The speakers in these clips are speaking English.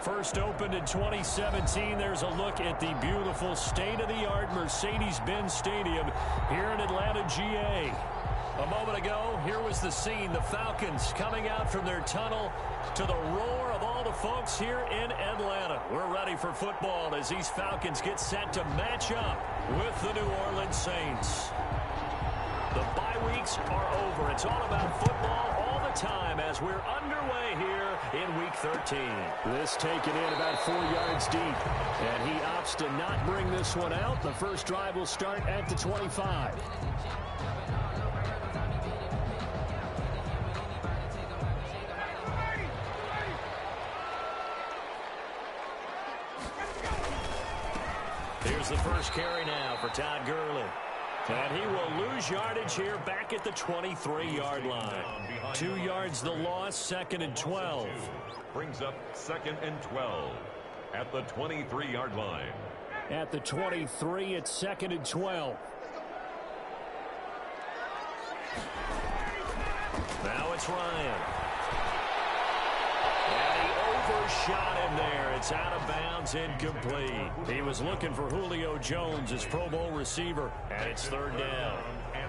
First opened in 2017. There's a look at the beautiful state-of-the-art Mercedes-Benz Stadium here in Atlanta, GA. A moment ago, here was the scene. The Falcons coming out from their tunnel to the roar of all the folks here in Atlanta. We're ready for football as these Falcons get set to match up with the New Orleans Saints. The bye weeks are over. It's all about football all the time as we're underway here in Week 13. This taken in about 4 yards deep, and he opts to not bring this one out. The first drive will start at the 25. Here's the first carry now for Todd Gurley. And he will lose yardage here back at the 23-yard line. 2 yards the loss, 2nd and 12. Brings up 2nd and 12 at the 23-yard line. At the 23, it's 2nd and 12. Now it's Ryan. And he overshot him there. It's out of bounds, incomplete. He was looking for Julio Jones, his Pro Bowl receiver, and it's 3rd down.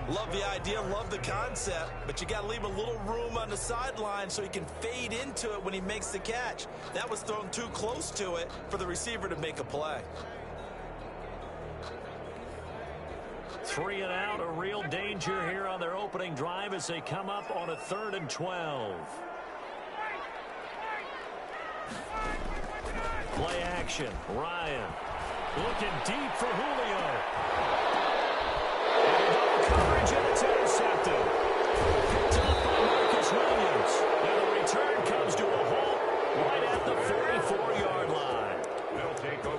Love the idea, love the concept, but you got to leave a little room on the sideline so he can fade into it when he makes the catch. That was thrown too close to it for the receiver to make a play. 3 and out, a real danger here on their opening drive as they come up on a 3rd and 12. Play action. Ryan looking deep for Julio. And coverage, and it's intercepted. Picked up by Marcus Williams. And the return comes to a halt right at the 44-yard line.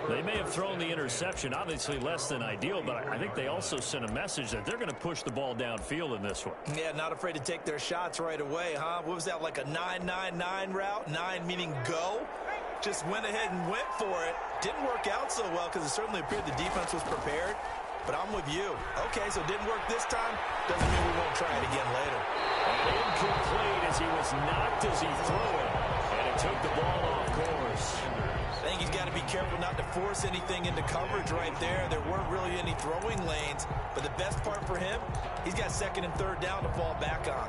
They may have thrown the interception, obviously less than ideal, but I think they also sent a message that they're going to push the ball downfield in this one. Yeah, not afraid to take their shots right away, huh? What was that, like a 9-9-9 route? 9 meaning go? Just went ahead and went for it. Didn't work out so well because it certainly appeared the defense was prepared. But I'm with you. Okay, so it didn't work this time. Doesn't mean we won't try it again later. And incomplete as he was knocked as he threw it. And it took the ball off course. I think he's got to be careful not to force anything into coverage right there. There weren't really any throwing lanes. But the best part for him, he's got 2nd and 3rd down to fall back on.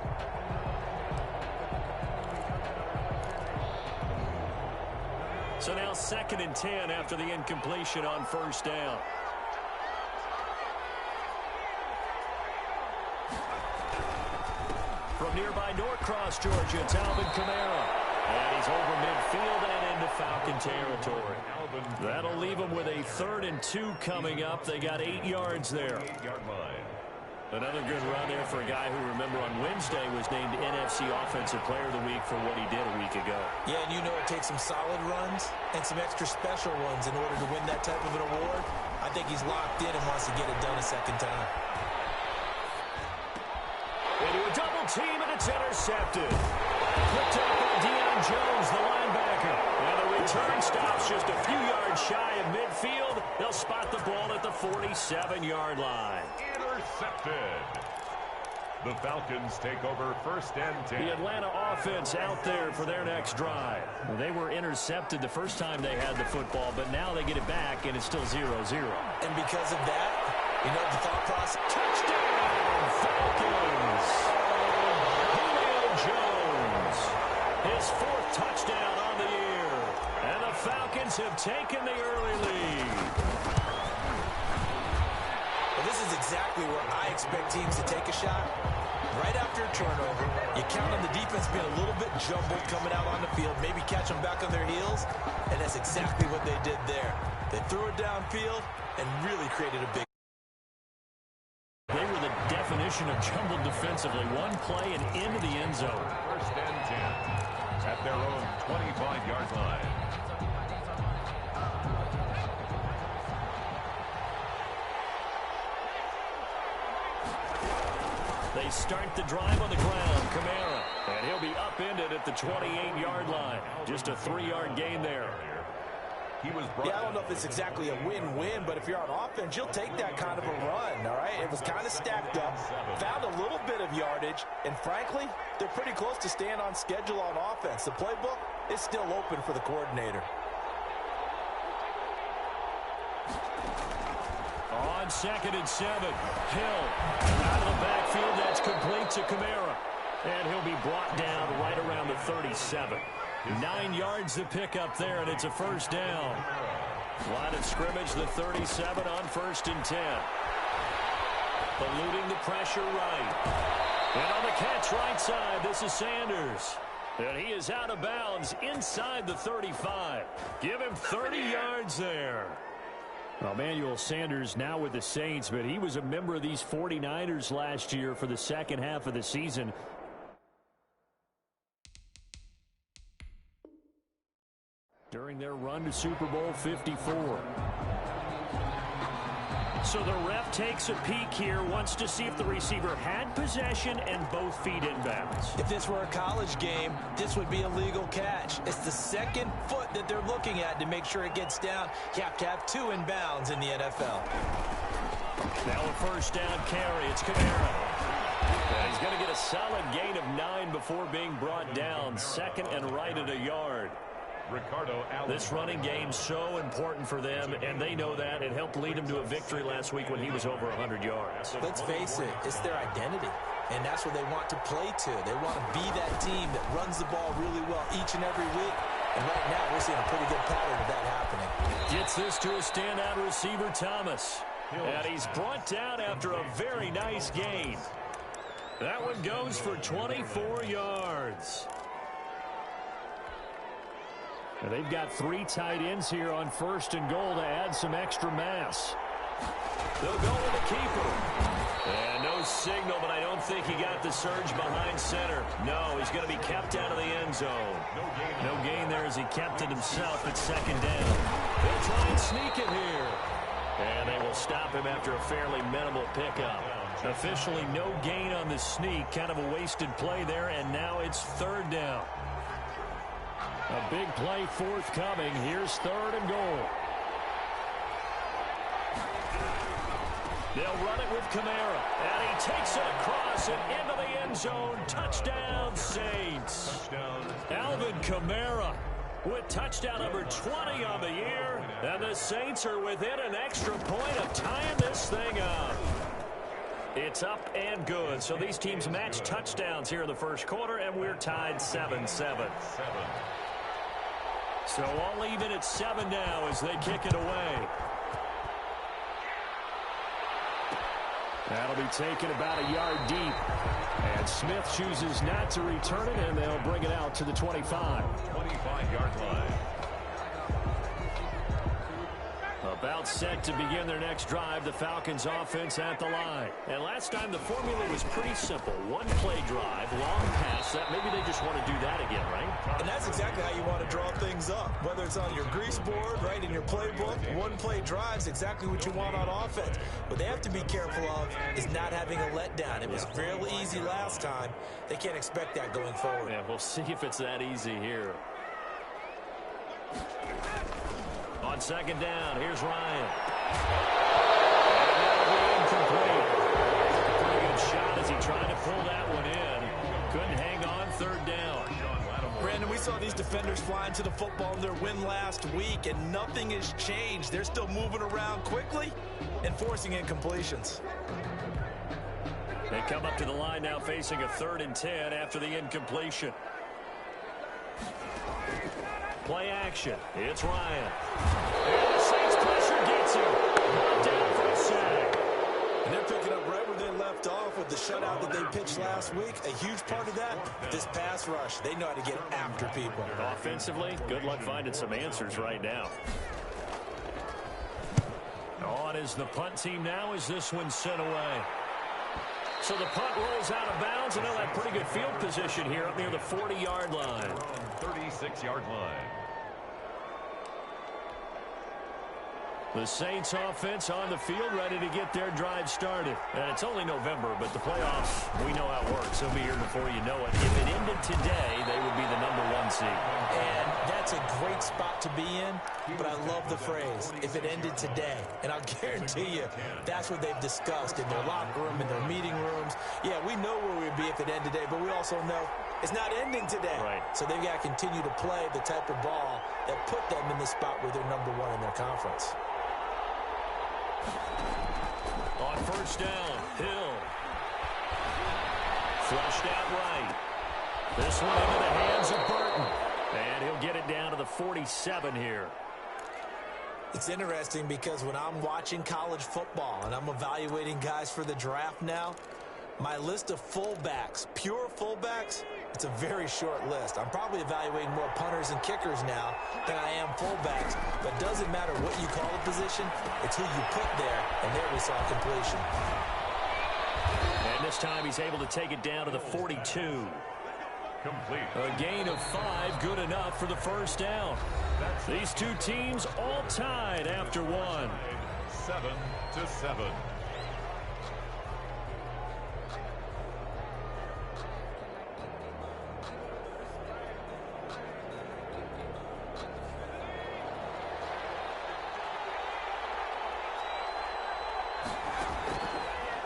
So now 2nd and 10 after the incompletion on 1st down. From nearby Norcross, Georgia, it's Alvin Kamara. And he's over midfield and into Falcon territory. That'll leave him with a 3rd and 2 coming up. They got 8 yards there. Another good run there for a guy who, remember, on Wednesday was named NFC Offensive Player of the Week for what he did a week ago. Yeah, and you know it takes some solid runs and some extra special ones in order to win that type of an award. I think he's locked in and wants to get it done a 2nd time. Into a double team, and it's intercepted. Picked up by Deion Jones, the linebacker. And the return stops just a few yards shy of midfield. They'll spot the ball at the 47-yard line. Intercepted. The Falcons take over 1st and 10. The Atlanta offense out there for their next drive. Well, they were intercepted the first time they had the football, but now they get it back, and it's still 0-0. And because of that, you know the thought process. Touchdown, Falcons! Julio Jones, his 4th touchdown on the year. And the Falcons have taken the early lead. Well, this is exactly where I expect teams to take a shot. Right after a turnover, you count on the defense being a little bit jumbled coming out on the field, maybe catch them back on their heels, and that's exactly what they did there. They threw it downfield and really created a big. They were the definition of jumbled defensively. One play and into the end zone. 1st and 10 at their own 25-yard line. They start the drive on the ground. Kamara. And he'll be upended at the 28-yard line. Just a 3-yard gain there. Yeah, I don't know if it's exactly a win-win, but if you're on offense, you'll take that kind of a run, all right? It was kind of stacked up, found a little bit of yardage, and frankly, they're pretty close to staying on schedule on offense. The playbook is still open for the coordinator. On 2nd and 7, Hill out of the backfield. That's complete to Kamara. And he'll be brought down right around the 37. 9 yards to pick up there, and it's a first down. Line of scrimmage, the 37 on 1st and 10. Eluding the pressure right. And on the catch right side, this is Sanders. And he is out of bounds inside the 35. Give him 30 yards there. Well, Emmanuel Sanders now with the Saints, but he was a member of these 49ers last year for the second half of the season. During their run to Super Bowl 54. So the ref takes a peek here, wants to see if the receiver had possession and both feet inbounds. If this were a college game, this would be a legal catch. It's the second foot that they're looking at to make sure it gets down. You have to have 2 inbounds in the NFL. Now a first down carry. It's Kamara. And he's going to get a solid gain of 9 before being brought down. 2nd and right at a yard. This running game so important for them, and they know that. It helped lead them to a victory last week when he was over 100 yards. Let's face it, it's their identity, and that's what they want to play to. They want to be that team that runs the ball really well each and every week, and right now we're seeing a pretty good pattern of that happening. Gets this to a standout receiver, Thomas, and he's brought down after a very nice gain. That one goes for 24 yards. And they've got 3 tight ends here on 1st and goal to add some extra mass. They'll go with the keeper. And no signal, but I don't think he got the surge behind center. No, he's going to be kept out of the end zone. No gain there as he kept it himself at 2nd down. They'll try and sneak it here. And they will stop him after a fairly minimal pickup. Officially no gain on the sneak. Kind of a wasted play there, and now it's 3rd down. A big play forthcoming. Here's 3rd and goal. They'll run it with Kamara. And he takes it across and into the end zone. Touchdown, Saints. Touchdown. Alvin Kamara with touchdown number 20 on the year. And the Saints are within an extra point of tying this thing up. It's up and good. So these teams match touchdowns here in the first quarter, and we're tied 7-7. So all even at 7 now as they kick it away. That'll be taken about a yard deep. And Smith chooses not to return it, and they'll bring it out to the 25. 25-yard line. About set to begin their next drive, the Falcons offense at the line. And last time the formula was pretty simple. 1 play drive, long pass. That maybe they just want to do that again, right? And that's exactly how you want to draw things up. Whether it's on your grease board, right, in your playbook, 1 play drive's exactly what you want on offense. What they have to be careful of is not having a letdown. It was fairly easy last time. They can't expect that going forward. Yeah, we'll see if it's that easy here. On 2nd down, here's Ryan. And that'll be incomplete. Pretty good shot as he tried to pull that one in. Couldn't hang on, 3rd down. Brandon, we saw these defenders flying to the football in their win last week, and nothing has changed. They're still moving around quickly and forcing incompletions. They come up to the line now facing a 3rd and 10 after the incompletion. Play action. It's Ryan. And the Saints pressure gets him. Brought down for a sack. And they're picking up right where they left off with the shutout that they pitched last week. A huge part of that, this pass rush. They know how to get after people. Offensively, good luck finding some answers right now. On is the punt team now as this one's sent away. So the punt rolls out of bounds, and they'll have pretty good field position here up near the 40-yard line. 36-yard line. The Saints offense on the field ready to get their drive started. And it's only November, but the playoffs, we know how it works. They'll be here before you know it. If it ended today, they would be the #1 seed. And that's a great spot to be in, but I love the phrase, if it ended today. And I'll guarantee you, that's what they've discussed in their locker room, in their meeting rooms. Yeah, we know where we'd be if it ended today, but we also know it's not ending today. Right. So they've got to continue to play the type of ball that put them in the spot where they're #1 in their conference. On first down, Hill. Flushed out right. This one into the hands of Burton. And he'll get it down to the 47 here. It's interesting because when I'm watching college football and I'm evaluating guys for the draft now, my list of fullbacks, pure fullbacks, it's a very short list. I'm probably evaluating more punters and kickers now than I am fullbacks, but it doesn't matter what you call the position, it's who you put there, and there we saw completion. And this time he's able to take it down to the 42. Complete. A gain of 5, good enough for the first down. These two teams all tied after one. 7-7.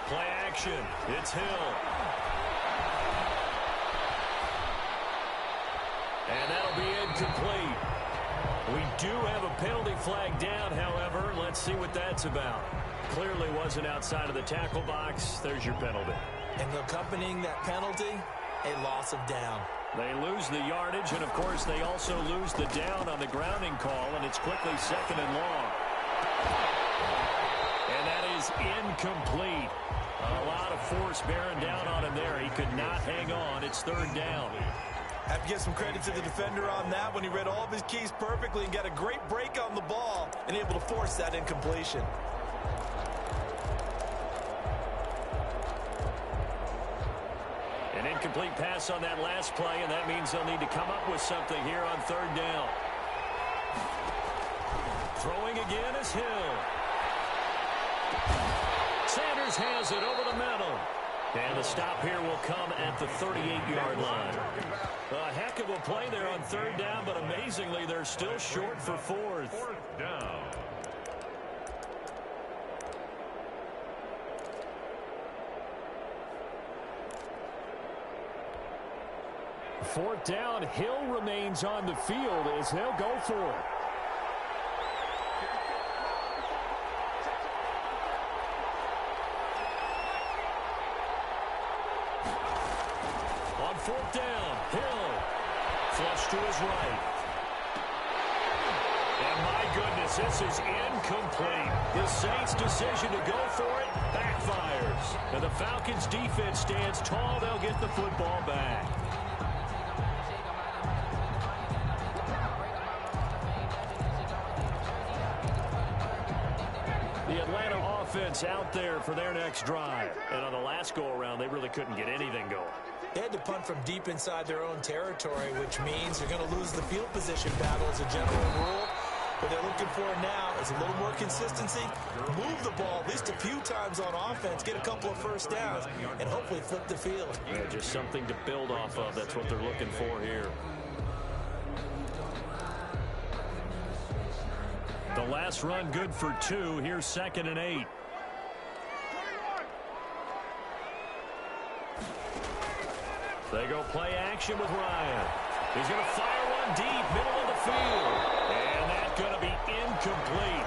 Play action. It's Hill. And that'll be incomplete. We do have a penalty flag down, however. Let's see what that's about. Clearly wasn't outside of the tackle box. There's your penalty. And accompanying that penalty, a loss of down. They lose the yardage, and, of course, they also lose the down on the grounding call, and it's quickly 2nd and long. And that is incomplete. A lot of force bearing down on him there. He could not hang on. It's 3rd down. I have to give some credit to the defender on that when he read all of his keys perfectly and got a great break on the ball and able to force that incompletion. An incomplete pass on that last play, and that means they'll need to come up with something here on 3rd down. Throwing again is Hill. Sanders has it over the middle. And the stop here will come at the 38-yard line. A heck of a play there on 3rd down, but amazingly, they're still short for 4th. 4th down. Fourth down, Hill remains on the field as they'll go for it. On 4th down, Hill. Flush to his right. And my goodness, this is incomplete. The Saints' decision to go for it backfires. And the Falcons' defense stands tall. They'll get the football back. The Atlanta offense out there for their next drive. And on the last go-around, they really couldn't get anything going. They had to punt from deep inside their own territory, which means they're going to lose the field position battle as a general rule. What they're looking for now is a little more consistency, move the ball at least a few times on offense, get a couple of first downs, and hopefully flip the field. Yeah, just something to build off of. That's what they're looking for here. The last run good for 2. Here's 2nd and 8. They go play action with Ryan. He's going to fire one deep, middle of the field. And that's going to be incomplete.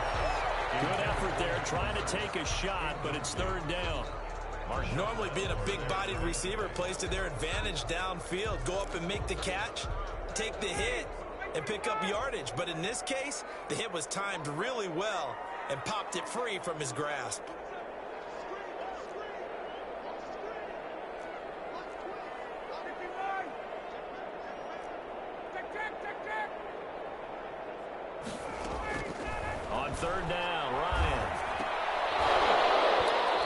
Good effort there, trying to take a shot, but it's 3rd down. Normally being a big-bodied receiver plays to their advantage downfield. Go up and make the catch, take the hit, and pick up yardage. But in this case, the hit was timed really well and popped it free from his grasp. On 3rd down, Ryan.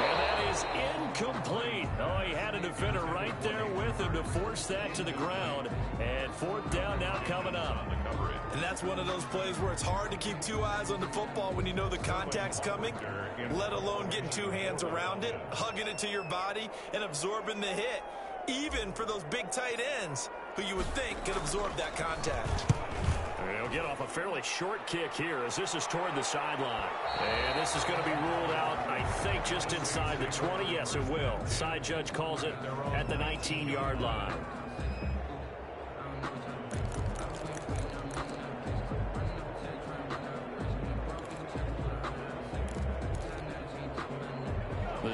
And that is incomplete. Oh, he had a defender right there with him to force that to the ground. And 4th down now coming up. And that's one of those plays where it's hard to keep 2 eyes on the football when you know the contact's coming, let alone getting 2 hands around it, hugging it to your body, and absorbing the hit, even for those big tight ends who you would think could absorb that contact. He'll get off a fairly short kick here as this is toward the sideline. And this is going to be ruled out, I think, just inside the 20. Yes, it will. Side judge calls it at the 19-yard line.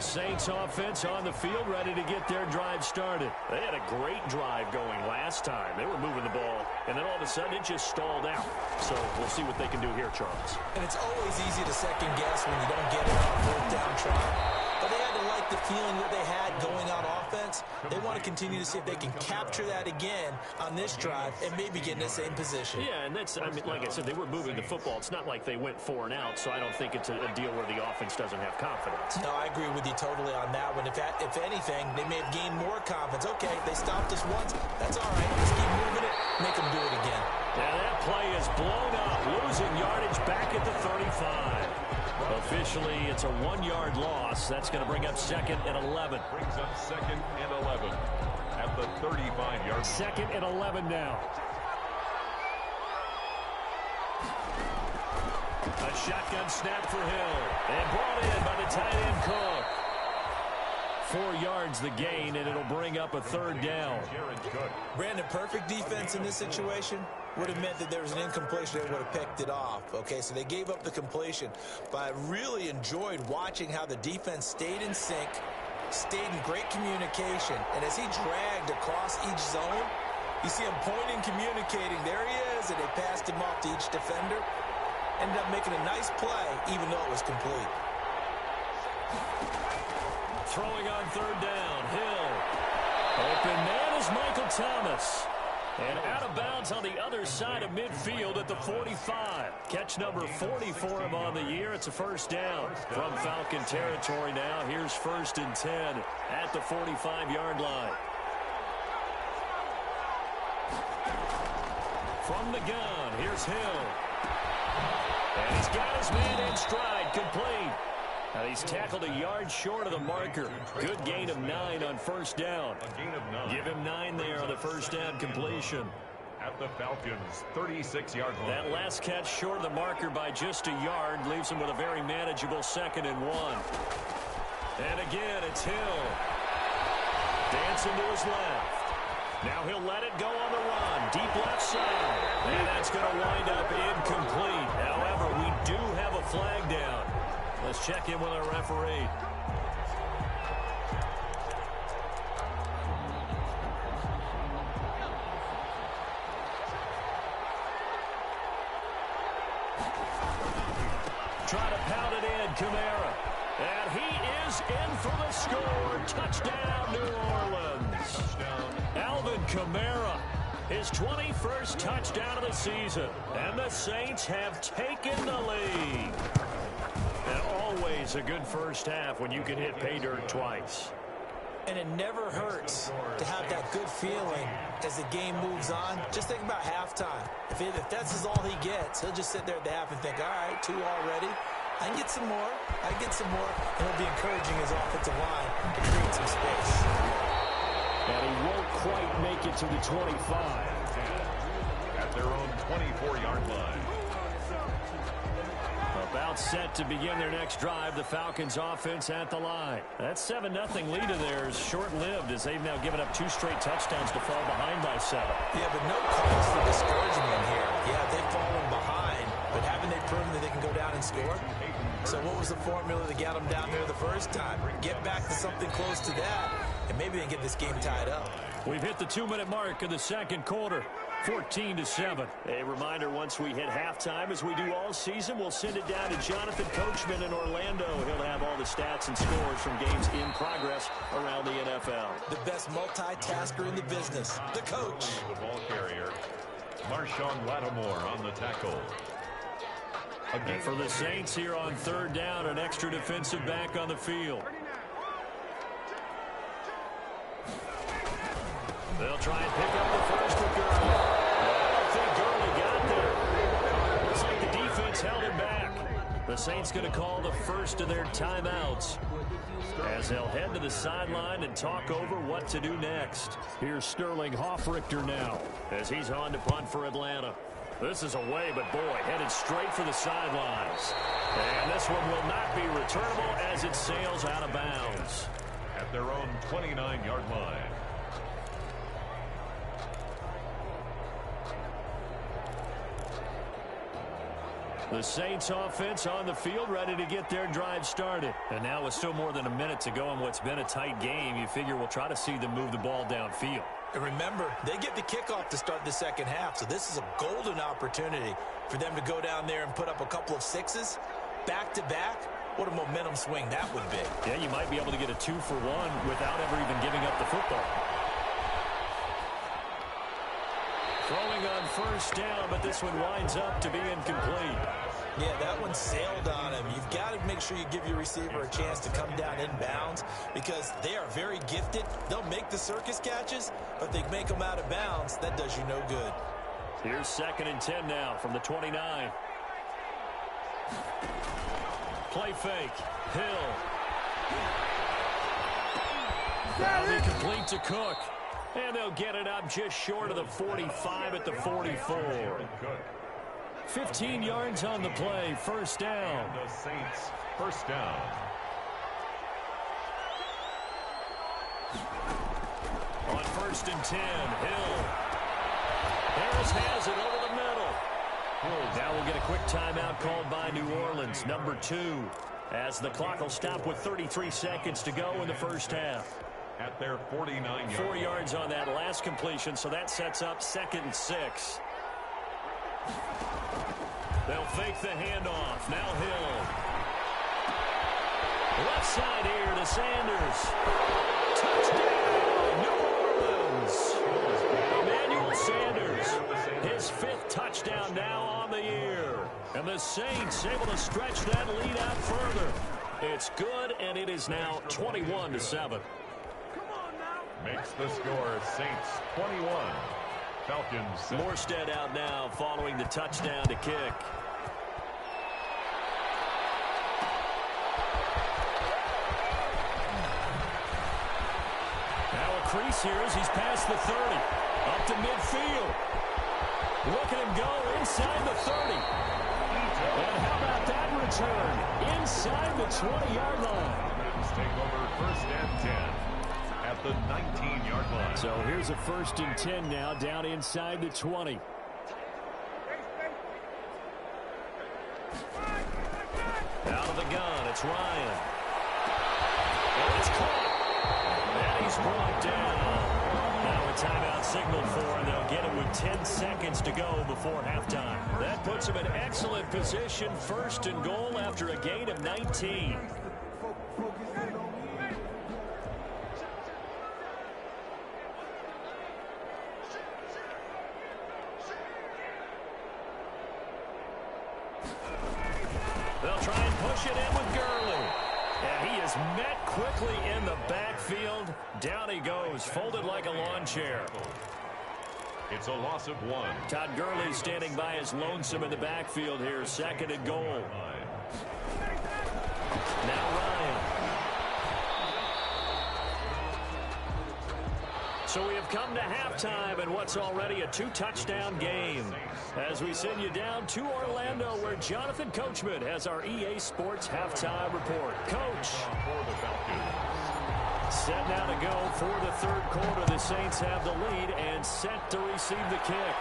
The Saints offense on the field, ready to get their drive started. They had a great drive going last time. They were moving the ball, and then all of a sudden it just stalled out. So we'll see what they can do here, Charles. And it's always easy to second guess when you don't get it on fourth down try. But they had to like the feeling that they had going on offense. They want to continue to see if they can capture that again on this drive and maybe get in the same position. Yeah, and that's, I mean, like I said, they were moving the football. It's not like they went 4 and out, so I don't think it's a deal where the offense doesn't have confidence. No, I agree with you totally on that one. If anything, they may have gained more confidence. Okay, they stopped us once. That's all right. Let's keep moving it. Make them do it again. Now that play is blown up, losing yardage back at the 35. Officially, it's a 1-yard loss. That's going to bring up 2nd and 11. Brings up 2nd and 11 at the 35-yard. 2nd and 11 now. A shotgun snap for Hill. And brought in by the tight end Cook. 4 yards the gain, and it'll bring up a 3rd down. Brandon, perfect defense in this situation would have meant that there was an incompletion that would have picked it off. Okay, so they gave up the completion. But I really enjoyed watching how the defense stayed in sync, stayed in great communication. And as he dragged across each zone, you see him pointing, communicating. There he is, and they passed him off to each defender. Ended up making a nice play, even though it was complete. Throwing on 3rd down, Hill. Open man is Michael Thomas. And out of bounds on the other side of midfield at the 45. Catch number 40 for him on the year. It's a 1st down from Falcon territory now. Here's 1st and 10 at the 45-yard line. From the gun, here's Hill. And he's got his man in stride, complete. Now he's tackled a yard short of the marker. Good gain of 9 on 1st down. A gain of 9. Give him 9 there on the 1st down completion. At the Falcons' 36-yard line. That last catch short of the marker by just a yard leaves him with a very manageable 2nd and 1. And again, it's Hill. Dancing to his left. Now he'll let it go on the run. Deep left side. And that's going to wind up incomplete. However, we do have a flag down. Let's check in with our referee. Try to pound it in, Kamara. And he is in for the score. Touchdown, New Orleans. Touchdown. Alvin Kamara, his 21st touchdown of the season. And the Saints have taken the lead. And always a good first half when you can hit pay dirt twice. And it never hurts to have that good feeling as the game moves on. Just think about halftime. If that's all he gets, he'll just sit there at the half and think, all right, 2 already. I can get some more. I can get some more. And he'll be encouraging his offensive line to create some space. And he won't quite make it to the 25. At their own 24-yard line. About set to begin their next drive. The Falcons offense at the line. That 7-0 lead of theirs short-lived as they've now given up 2 straight touchdowns to fall behind by 7. Yeah, but no cause for discouragement here. Yeah, they've fallen behind, but haven't they proven that they can go down and score? So what was the formula that got them down there the first time? Get back to something close to that, and maybe they can get this game tied up. We've hit the 2-minute mark of the second quarter. 14-7. A reminder, once we hit halftime, as we do all season, we'll send it down to Jonathan Coachman in Orlando. He'll have all the stats and scores from games in progress around the NFL. The best multitasker in the business, the coach. The ball carrier, Marshawn Lattimore on the tackle. And for the Saints here on 3rd down, an extra defensive back on the field. They'll try and pick up the first with Gurley. I don't think Gurley got there. Looks like the defense held him back. The Saints going to call the first of their timeouts as they'll head to the sideline and talk over what to do next. Here's Sterling Hoffrichter now as he's on to punt for Atlanta. This is away, but boy, headed straight for the sidelines. And this one will not be returnable as it sails out of bounds. At their own 29-yard line. The Saints offense on the field, ready to get their drive started. And now with still more than a minute to go in what's been a tight game, you figure we'll try to see them move the ball downfield. And remember, they get the kickoff to start the second half, so this is a golden opportunity for them to go down there and put up a couple of sixes back-to-back. What a momentum swing that would be. Yeah, you might be able to get a 2-for-1 without ever even giving up the football. Throwing on first down, but this one winds up to be incomplete. Yeah, that one sailed on him. You've got to make sure you give your receiver a chance to come down inbounds because they are very gifted. They'll make the circus catches, but they make them out of bounds. That does you no good. Here's 2nd and 10 now from the 29. Play fake. Hill. That'll be complete to Cook. And they'll get it up just short of the 45 at the 44. 15 yards on the play. First down. The Saints, first down. On 1st and 10, Hill. Harris has it over the middle. Now we'll get a quick timeout called by New Orleans, number 2, as the clock will stop with 33 seconds to go in the first half. At their 49-yard 4 yards on that last completion, so that sets up 2nd and 6. They'll fake the handoff. Now Hill. Left side here to Sanders. Touchdown, New Orleans. Emmanuel Sanders, his 5th touchdown now on the year. And the Saints able to stretch that lead out further. It's good, and it is now 21-7. makes the score Saints 21, Falcons 6. Morstead out now following the touchdown to kick. Now a crease here as he's past the 30. Up to midfield. Look at him go inside the 30. And how about that return? Inside the 20-yard line. Falcons take over 1st and 10 at the 19-yard line. So here's a 1st and 10 now down inside the 20. Out of the gun, it's Ryan. And it's caught. And he's brought down. Now a timeout signaled for, and they'll get it with 10 seconds to go before halftime. That puts them in excellent position, 1st and goal after a gain of 19. They'll try and push it in with Gurley. And he is met quickly in the backfield. Down he goes, folded like a lawn chair. It's a loss of 1. Todd Gurley standing by his lonesome in the backfield here, 2nd and goal. Now Ryan. So we have come to halftime in what's already a 2-touchdown game. As we send you down to Orlando, where Jonathan Coachman has our EA Sports halftime report. Coach. For the Falcons. Set now to go for the 3rd quarter. The Saints have the lead and set to receive the kick.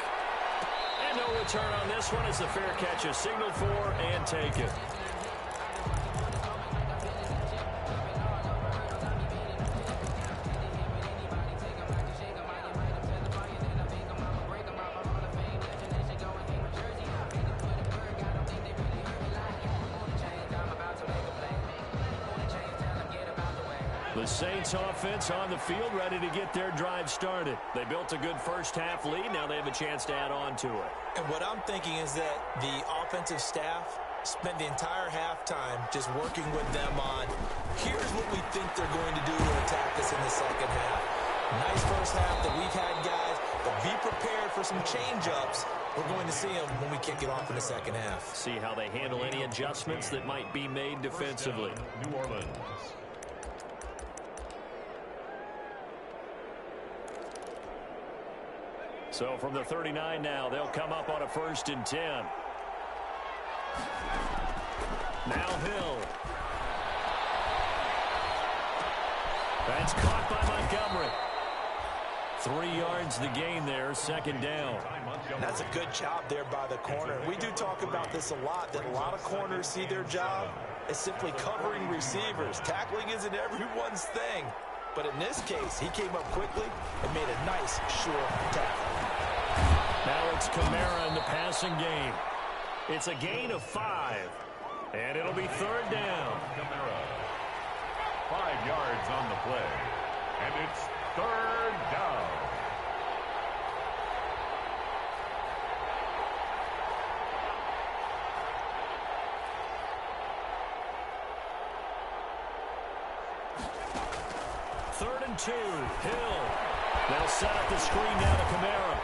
And no return on this one as the fair catch is signaled for and taken. The Saints offense on the field ready to get their drive started. They built a good first half lead. Now they have a chance to add on to it. And what I'm thinking is that the offensive staff spent the entire halftime just working with them on, here's what we think they're going to do to attack us in the second half. Nice first half that we've had, guys, but be prepared for some change-ups. We're going to see them when we kick it off in the second half. See how they handle any adjustments that might be made defensively. New Orleans. So from the 39 now, they'll come up on a 1st and 10. Now Hill. That's caught by Montgomery. 3 yards the gain there, second down. And that's a good job there by the corner. We do talk about this a lot, that a lot of corners see their job as simply covering receivers. Tackling isn't everyone's thing. But in this case, he came up quickly and made a nice, sure tackle. Now it's Kamara in the passing game. It's a gain of 5. And it'll be third down. Kamara. 5 yards on the play. And it's third down. Third and 2. Hill. They'll set up the screen now to Kamara.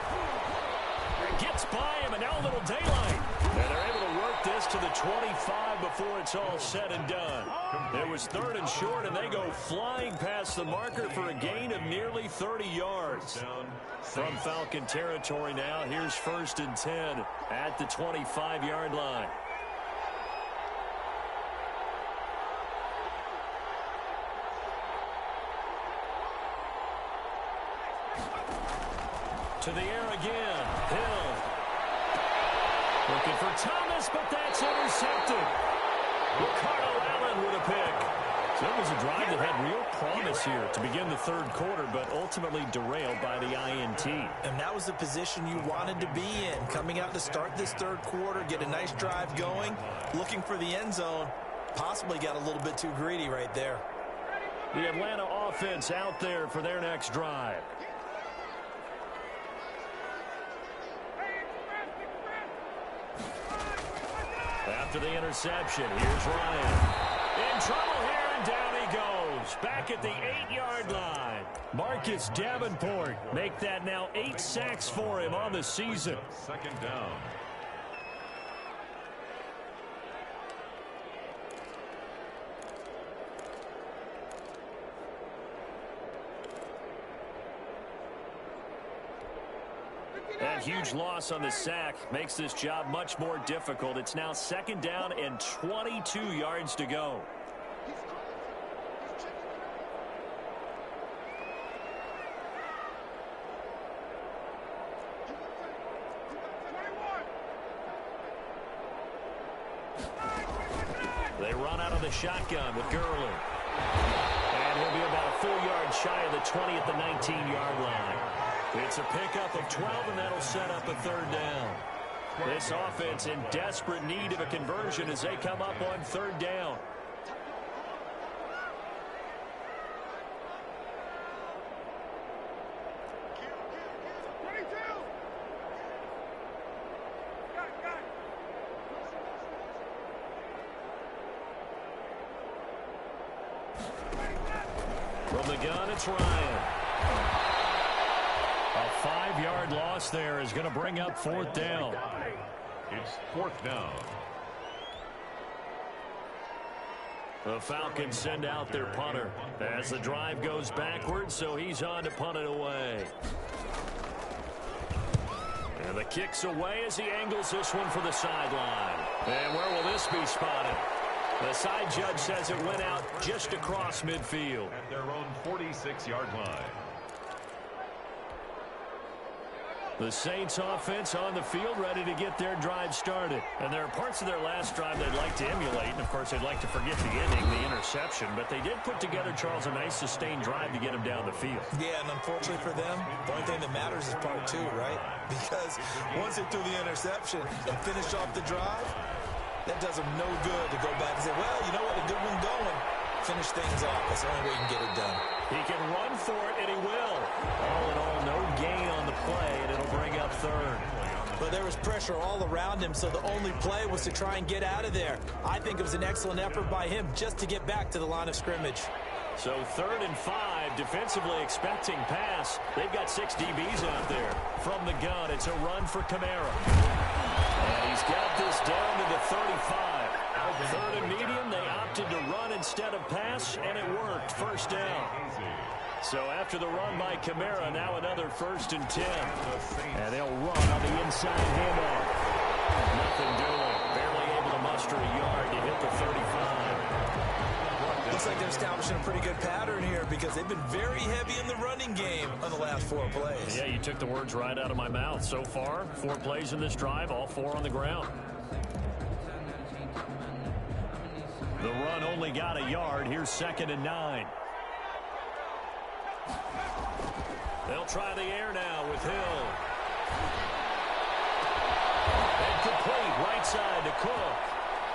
Gets by him, and now a little daylight. And they're able to work this to the 25 before it's all said and done. It was third and short, and they go flying past the marker for a gain of nearly 30 yards. From Falcon territory now, here's first and 10 at the 25-yard line. To the air again. Hill. Looking for Thomas, but that's intercepted. Ricardo Allen with a pick. So it was a drive that had real promise here to begin the third quarter, but ultimately derailed by the INT. And that was the position you wanted to be in. Coming out to start this third quarter, get a nice drive going, looking for the end zone. Possibly got a little bit too greedy right there. The Atlanta offense out there for their next drive. After the interception, here's Ryan. In trouble here, and down he goes. Back at the 8-yard line. Marcus Davenport make that now 8 sacks for him on the season. Second down. That huge loss on the sack makes this job much more difficult. It's now second down and 22 yards to go. They run out of the shotgun with Gurley. And he'll be about a full yard shy of the 20 at the 19-yard line. It's a pickup of 12, and that'll set up a third down. This offense in desperate need of a conversion as they come up on third down. From the gun, it's Ryan. A 5-yard loss there is going to bring up fourth down. It's fourth down. The Falcons send out their punter as the drive goes backwards, so he's on to punt it away. And the kick's away as he angles this one for the sideline. And where will this be spotted? The side judge says it went out just across midfield. At their own 46-yard line. The Saints offense on the field ready to get their drive started. And there are parts of their last drive they'd like to emulate. And, of course, they'd like to forget the ending, the interception. But they did put together, Charles, a nice sustained drive to get them down the field. Yeah, and unfortunately for them, the only thing that matters is part 2, right? Because once they threw the interception and finished off the drive, that does them no good to go back and say, well, you know what, a good one going. Finish things off. That's the only way you can get it done. He can run for it, and he will. All in all, no gain on the play, and it'll bring up third. But there was pressure all around him, so the only play was to try and get out of there. I think it was an excellent effort by him just to get back to the line of scrimmage. So 3rd and 5, defensively expecting pass. They've got 6 DBs out there. From the gun, it's a run for Kamara. And he's got this down to the 35. 3rd and medium, they opted to run instead of pass, and it worked. First down. So after the run by Kamara, now another 1st and 10. And they'll run on the inside handoff. Nothing doing. Barely able to muster a yard to hit the 35. The Looks like they're establishing a pretty good pattern here because they've been very heavy in the running game on the last 4 plays. Yeah, you took the words right out of my mouth. So far, 4 plays in this drive, all 4 on the ground. The run only got a yard. Here's 2nd and 9. They'll try the air now with Hill. And complete right side to Cook.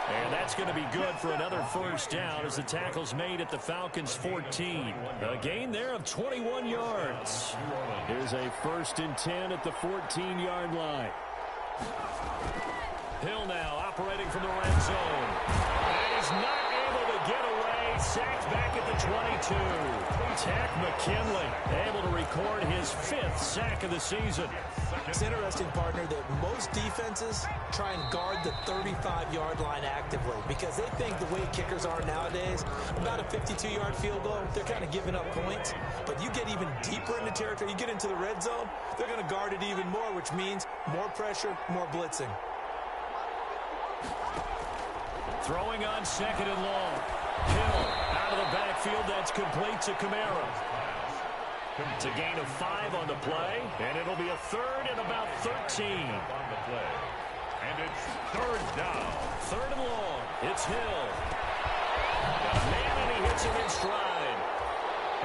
And that's going to be good for another first down as the tackle's made at the Falcons' 14. A gain there of 21 yards. Here's a 1st and 10 at the 14-yard line. Hill now operating from the red zone. And he's not able to get away. Sacked back at the 22. Tack McKinley able to record his 5th sack of the season. It's interesting, partner, that most defenses try and guard the 35-yard line actively because they think the way kickers are nowadays, about a 52-yard field goal, they're kind of giving up points. But you get even deeper into territory, you get into the red zone, they're going to guard it even more, which means more pressure, more blitzing. Throwing on 2nd and long. Hill out of the backfield. That's complete to Kamara. It's a gain of 5 on the play, and it'll be a 3rd and about 13. And it's 3rd down. 3rd and long. It's Hill. Got a man, and he hits him in stride.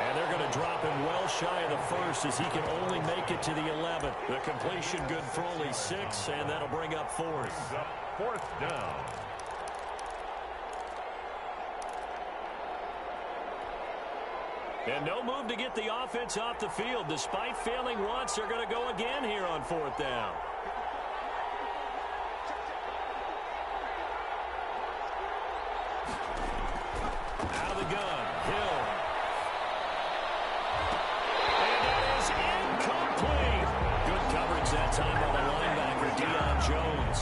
And they're going to drop him well shy of the 1st as he can only make it to the 11th. The completion good for only 6, and that'll bring up 4th. 4th down. And no move to get the offense off the field. Despite failing once, they're going to go again here on 4th down. Out of the gun, Hill. And it is incomplete. Good coverage that time by the linebacker, Deion Jones.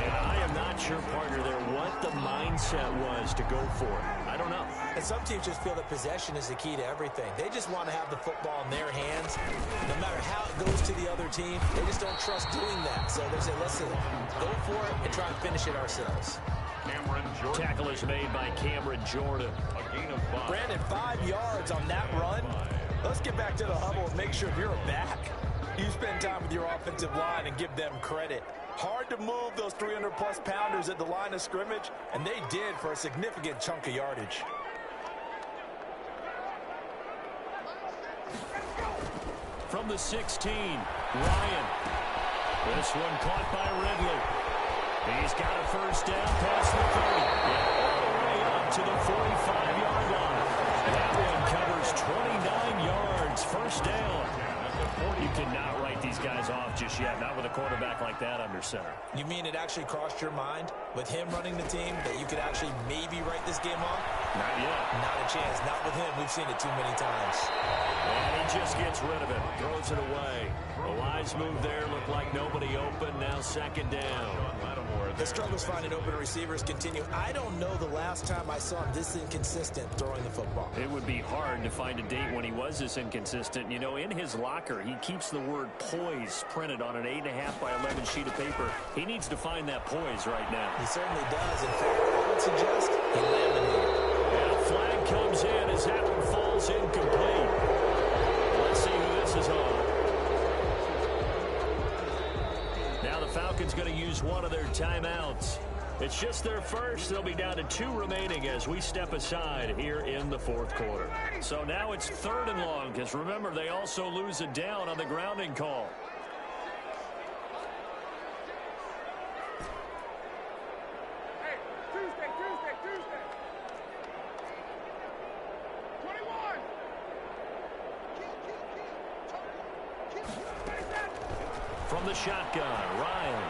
And I am not sure, partner, there what the mindset was to go for it. I don't know. And some teams just feel that possession is the key to everything. They just want to have the football in their hands. No matter how it goes to the other team, they just don't trust doing that. So they say, listen, go for it and try and finish it ourselves. Tackle is made by Cameron Jordan. A gain of 5. Brandon, 5 yards on that run. Let's get back to the huddle and make sure if you're a back, you spend time with your offensive line and give them credit. Hard to move those 300-plus pounders at the line of scrimmage, and they did for a significant chunk of yardage. From the 16, Ryan. This one caught by Ridley. He's got a first down past the 30. And all the way up to the 45-yard line. That one covers 29 yards. First down. You cannot write these guys off just yet, not with a quarterback like that under center. You mean it actually crossed your mind with him running the team that you could actually maybe write this game off? Not yet. Not a chance. Not with him. We've seen it too many times. And he just gets rid of it. Throws it away. A wise move there. Looked like nobody open. Now 2nd down. The struggles finding open receivers continue. I don't know the last time I saw him this inconsistent throwing the football. It would be hard to find a date when he was this inconsistent. You know, in his locker, he keeps the word poise printed on an 8.5 by 11 sheet of paper. He needs to find that poise right now. He certainly does. In fact, I would suggest he laminated. And a flag comes in as that one falls incomplete. Let's see who this is on. Now the Falcons going to use one of their timeouts. It's just their first. They'll be down to 2 remaining as we step aside here in the 4th quarter. So now it's 3rd and long because remember they also lose a down on the grounding call. Hey, Tuesday. 21. From the shotgun, Ryan.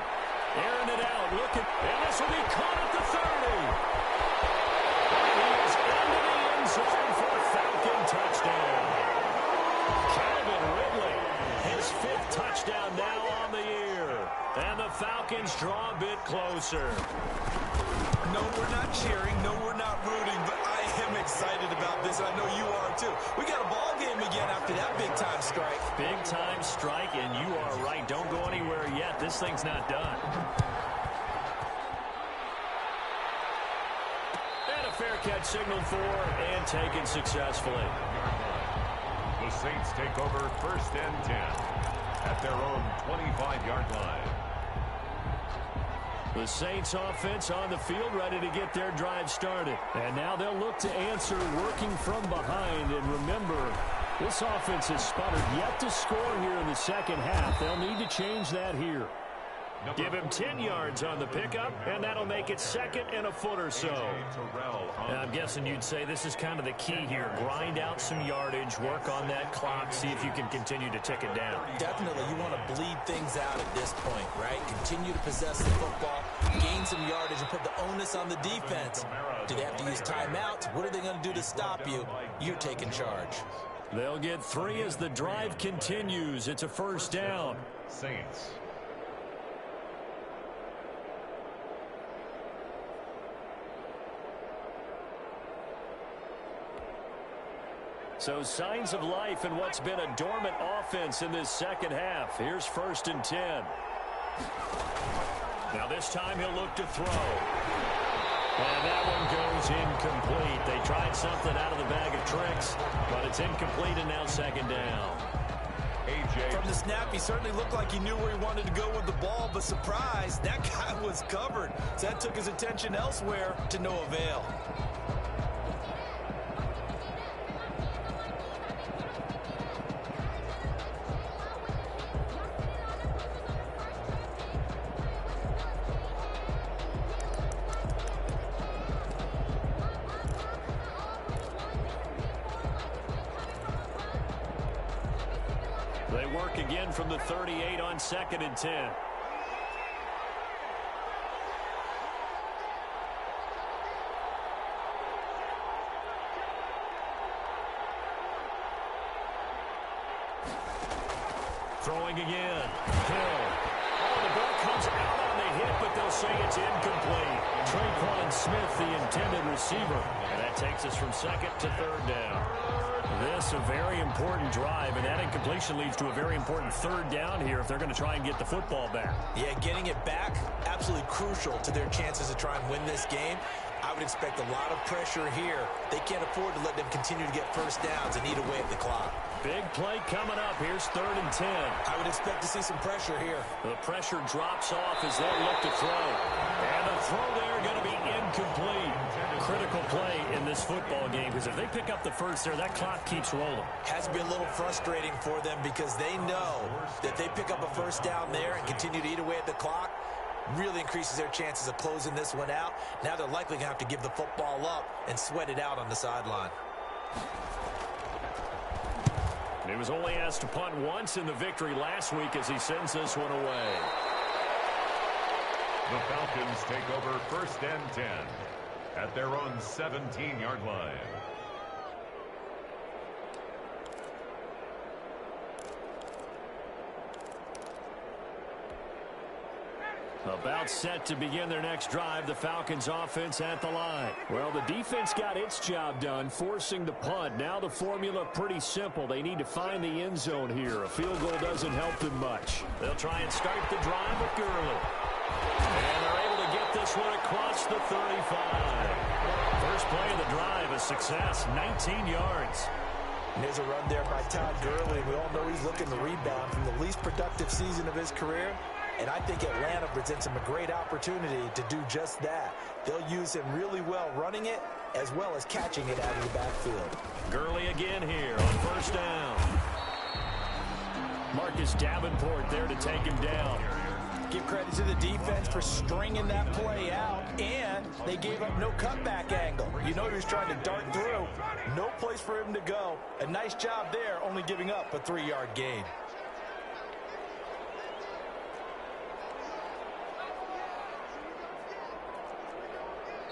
Airing it out, looking, and this will be caught at the 30. He is into the end zone for a Falcon touchdown. Calvin Ridley, his 5th touchdown now on the year. And the Falcons draw a bit closer. No, we're not cheering. No, we're not rooting, but I am excited about this. I know you are too. We got a ball game again after that big-time strike. Big-time strike, and you are right. Don't go anywhere yet. This thing's not done. And a fair catch signaled for and taken successfully. The Saints take over 1st and 10 at their own 25-yard line. The Saints offense on the field ready to get their drive started. And now they'll look to answer working from behind. And remember, this offense has sputtered yet to score here in the second half. They'll need to change that here. Give him 10 yards on the pickup, and that'll make it 2nd and a foot or so. And I'm guessing you'd say this is kind of the key here. Grind out some yardage, work on that clock, see if you can continue to tick it down. Definitely, you want to bleed things out at this point, right? Continue to possess the football, gain some yardage, and put the onus on the defense. Do they have to use timeouts? What are they going to do to stop you? You're taking charge. They'll get 3 as the drive continues. It's a 1st down. Saints. So signs of life in what's been a dormant offense in this second half. Here's 1st and 10. Now this time he'll look to throw. And that one goes incomplete. They tried something out of the bag of tricks, but it's incomplete and now 2nd down. From the snap, he certainly looked like he knew where he wanted to go with the ball, but surprise, that guy was covered. So that took his attention elsewhere to no avail. They work again from the 38 on 2nd and 10. Throwing again. Hill. Oh, the ball comes out on the hit, but they'll say it's incomplete. Traquan Smith, the intended receiver. And that takes us from 2nd to 3rd down. This a very important drive, and that incompletion leads to a very important 3rd down here if they're going to try and get the football back. Yeah, getting it back, absolutely crucial to their chances to try and win this game. I would expect a lot of pressure here. They can't afford to let them continue to get 1st downs and eat away at the clock. Big play coming up. Here's 3rd and 10. I would expect to see some pressure here. The pressure drops off as they look to throw. And the throw there going to be incomplete. Critical play in this football game because if they pick up the 1st there, that clock keeps rolling. Has to be a little frustrating for them because they know that they pick up a 1st down there and continue to eat away at the clock, really increases their chances of closing this one out. Now they're likely going to have to give the football up and sweat it out on the sideline. He was only asked to punt once in the victory last week as he sends this one away. The Falcons take over 1st and 10 at their own 17-yard line. About set to begin their next drive, the Falcons offense at the line. Well, the defense got its job done, forcing the punt. Now the formula pretty simple. They need to find the end zone here. A field goal doesn't help them much. They'll try and start the drive with Gurley. And they're able to get this one across the 35. First play of the drive, a success, 19 yards. And there's a run there by Todd Gurley. We all know he's looking to rebound from the least productive season of his career. And I think Atlanta presents him a great opportunity to do just that. They'll use him really well running it as well as catching it out of the backfield. Gurley again here on 1st down. Marcus Davenport there to take him down. Give credit to the defense for stringing that play out, and they gave up no cutback angle. You know he was trying to dart through. No place for him to go. A nice job there, only giving up a 3-yard gain.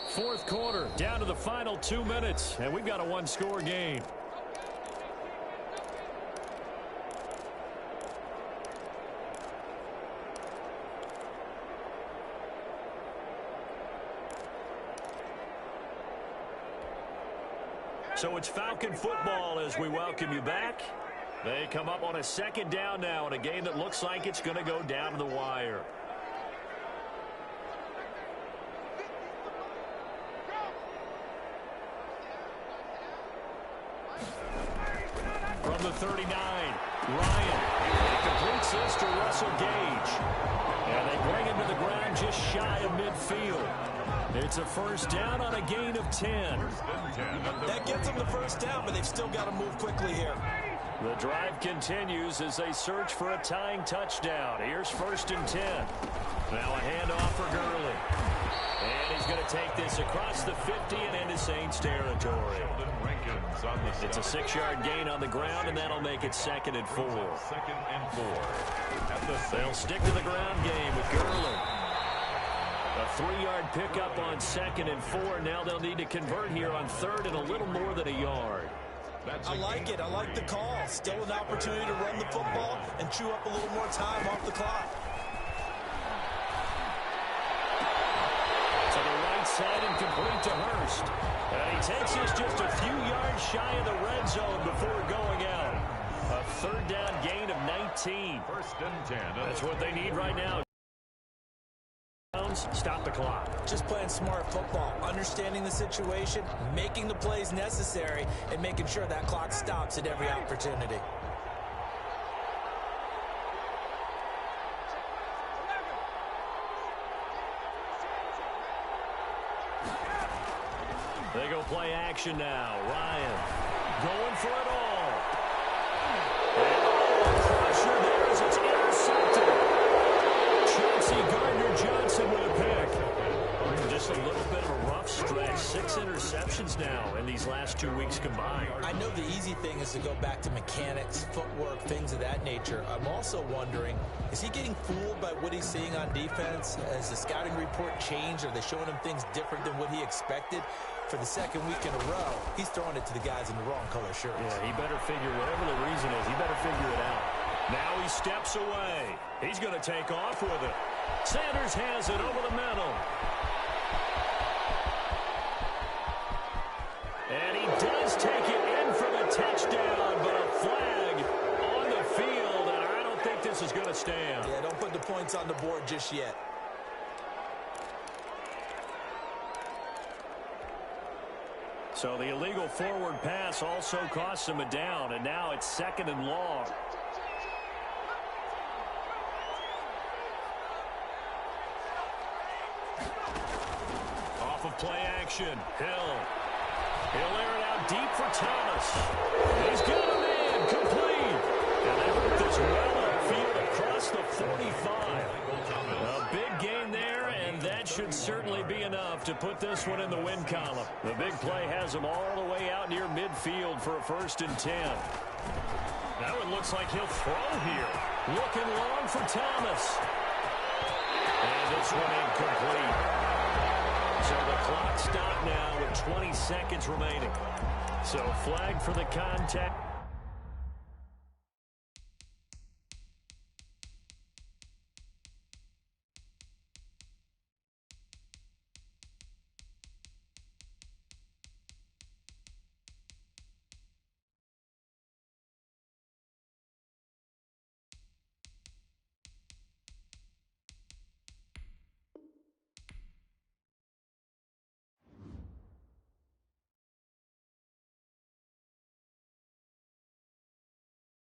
Fourth quarter, down to the final 2 minutes, and we've got a one-score game. So it's Falcon football as we welcome you back. They come up on a 2nd down now in a game that looks like it's going to go down to the wire. the 39. Ryan. He completes this to Russell Gage. And they bring him to the ground just shy of midfield. It's a first down on a gain of 10. That gets them the first down, but they've still got to move quickly here. The drive continues as they search for a tying touchdown. Here's first and 10. Now a handoff for Gurley. And he's going to take this across the 50 and into Saints territory. It's a 6-yard gain on the ground, and that'll make it 2nd and 4. They'll stick to the ground game with Gurley. A 3-yard pickup on 2nd and 4. Now they'll need to convert here on 3rd and a little more than a yard. I like it. I like the call. Still an opportunity to run the football and chew up a little more time off the clock. To the right side and complete to Hurst. And he takes us just a few yards shy of the red zone before going out. A 3rd down gain of 19. First and 10. That's what they need right now. Stop the clock. Just playing smart football, understanding the situation, making the plays necessary, and making sure that clock stops at every opportunity. They go play action now. Ryan going for it all. Pressure there as it's intercepted. Chauncey Gardner-Johnson with a pick. Just a little bit of a rough stretch. 6 interceptions now in these last 2 weeks combined. I know the easy thing is to go back to mechanics, footwork, things of that nature. I'm also wondering, is he getting fooled by what he's seeing on defense? Has the scouting report changed? Are they showing him things different than what he expected? For the 2nd week in a row, he's throwing it to the guys in the wrong color shirts. Yeah, he better figure, whatever the reason is, he better figure it out. Now he steps away. He's going to take off with it. Sanders has it over the middle. And he does take it in for the touchdown, but a flag on the field, and I don't think this is going to stand. Yeah, don't put the points on the board just yet. So the illegal forward pass also costs him a down, and now it's 2nd and long. Off of play action, Hill. He'll air it out deep for Thomas. He's got a man, complete. And they work this well upfield across the 45. A big gain there, and that should certainly be enough to put this one in the win column. The big play has him all the way out near midfield for a 1st and 10. That one looks like he'll throw here. Looking long for Thomas. And this one incomplete. So the clock stopped now with 20 seconds remaining. So flag for the contact.